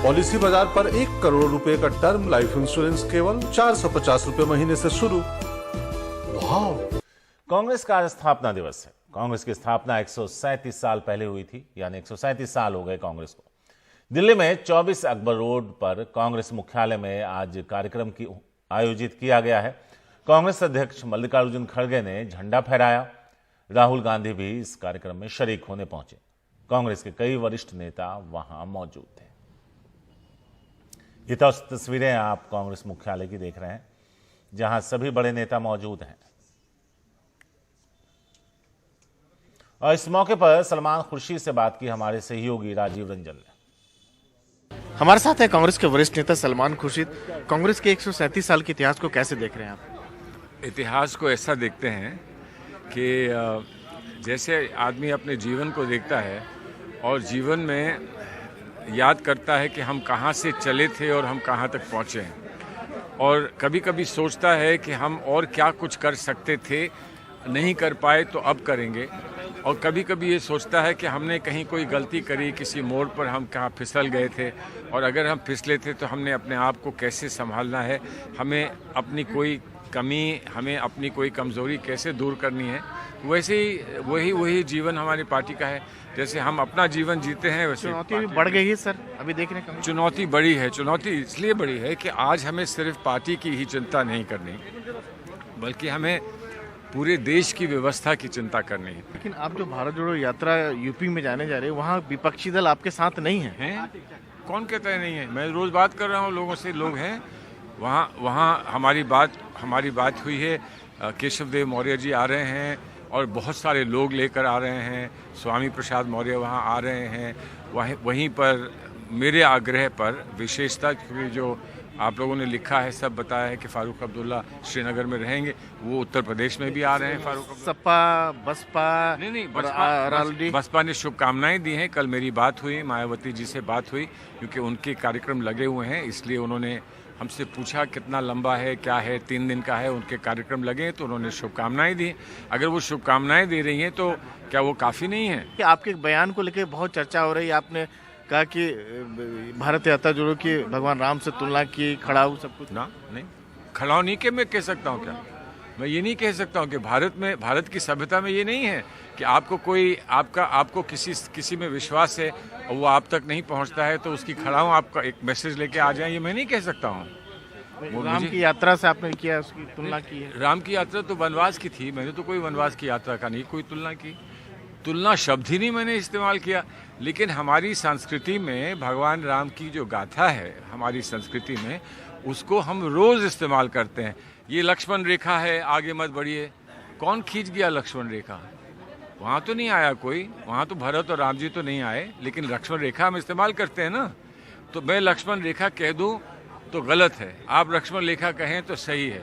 Policy बाजार पर 1 करोड़ रुपए का टर्म लाइफ इंश्योरेंस केवल 450 रुपए महीने से शुरू। वाह! कांग्रेस का आज स्थापना दिवस है। कांग्रेस की स्थापना 137 साल पहले हुई थी, यानी 137 साल हो गए कांग्रेस को। दिल्ली में 24 अकबर रोड पर कांग्रेस मुख्यालय में आज कार्यक्रम की आयोजित किया गया है। कांग्रेस अध्यक्ष मल्लिकार्जुन खड़गे ने झंडा फहराया। राहुल गांधी भी इस कार्यक्रम में शरीक होने पहुंचे। कांग्रेस के कई वरिष्ठ नेता वहां मौजूद थे। ये तस्वीरें आप कांग्रेस मुख्यालय की देख रहे हैं, जहां सभी बड़े नेता मौजूद हैं। और इस मौके पर सलमान खुर्शीद से बात की हमारे सहयोगी राजीव रंजन ने। हमारे साथ है कांग्रेस के वरिष्ठ नेता सलमान खुर्शीद। कांग्रेस के 137 साल के इतिहास को कैसे देख रहे हैं आप? इतिहास को ऐसा देखते हैं कि जैसे आदमी अपने जीवन को देखता है और जीवन में याद करता है कि हम कहाँ से चले थे और हम कहाँ तक पहुँचे हैं, और कभी कभी सोचता है कि हम और क्या कुछ कर सकते थे, नहीं कर पाए तो अब करेंगे, और कभी कभी ये सोचता है कि हमने कहीं कोई गलती करी, किसी मोड़ पर हम कहाँ फिसल गए थे, और अगर हम फिसले थे तो हमने अपने आप को कैसे संभालना है, हमें अपनी कोई कमी, हमें अपनी कोई कमज़ोरी कैसे दूर करनी है। वैसे ही वही जीवन हमारी पार्टी का है। जैसे हम अपना जीवन जीते हैं वैसे चुनौती भी बढ़ गई है सर, अभी देख रहे हैं। चुनौती बड़ी है। चुनौती इसलिए बड़ी है कि आज हमें सिर्फ पार्टी की ही चिंता नहीं करनी, बल्कि हमें पूरे देश की व्यवस्था की चिंता करनी है। लेकिन आप जो भारत जोड़ो यात्रा यूपी में जाने जा रहे हैं, वहाँ विपक्षी दल आपके साथ नहीं है? कौन कहता है नहीं है? मैं रोज बात कर रहा हूँ लोगों से, लोग हैं वहाँ हमारी बात हुई है। केशव देव मौर्य जी आ रहे हैं और बहुत सारे लोग लेकर आ रहे हैं। स्वामी प्रसाद मौर्य वहाँ आ रहे हैं। वहीं पर मेरे आग्रह पर विशेषता, क्योंकि जो आप लोगों ने लिखा है, सब बताया है कि फारूक अब्दुल्ला श्रीनगर में रहेंगे, वो उत्तर प्रदेश में भी आ रहे हैं। फारूक सपा बसपा नहीं बसपा ने शुभकामनाएं दी हैं। कल मेरी बात हुई, मायावती जी से बात हुई, क्योंकि उनके कार्यक्रम लगे हुए हैं, इसलिए उन्होंने हमसे पूछा कितना लंबा है, क्या है, 3 दिन का है, उनके कार्यक्रम लगे हैं, तो उन्होंने शुभकामनाएं दी। अगर वो शुभकामनाएं दे रही हैं तो क्या वो काफ़ी नहीं है? कि आपके बयान को लेकर बहुत चर्चा हो रही है। आपने कहा कि भारत यात्रा जोड़ो की भगवान राम से तुलना की, खड़ा हो सब कुछ ना, नहीं खड़ा नहीं के मैं कह सकता हूँ क्या? मैं ये नहीं कह सकता हूँ कि भारत की सभ्यता में ये नहीं है कि आपको किसी में विश्वास है और वो आप तक नहीं पहुँचता है तो उसकी खड़ा हूँ, आपका एक मैसेज लेके आ जाए, ये मैं नहीं कह सकता हूँ। राम की यात्रा से आपने किया, उसकी तुलना की है? राम की यात्रा तो वनवास की थी, मैंने तो कोई वनवास की यात्रा का नहीं कोई तुलना की। तुलना शब्द ही नहीं मैंने इस्तेमाल किया। लेकिन हमारी संस्कृति में भगवान राम की जो गाथा है, हमारी संस्कृति में उसको हम रोज इस्तेमाल करते हैं। ये लक्ष्मण रेखा है, आगे मत बढ़िए। कौन खींच गया लक्ष्मण रेखा? वहाँ तो नहीं आया कोई, वहाँ तो भरत और राम जी तो नहीं आए, लेकिन लक्ष्मण रेखा हम इस्तेमाल करते हैं ना। तो मैं लक्ष्मण रेखा कह दूँ तो गलत है, आप लक्ष्मण रेखा कहें तो सही है।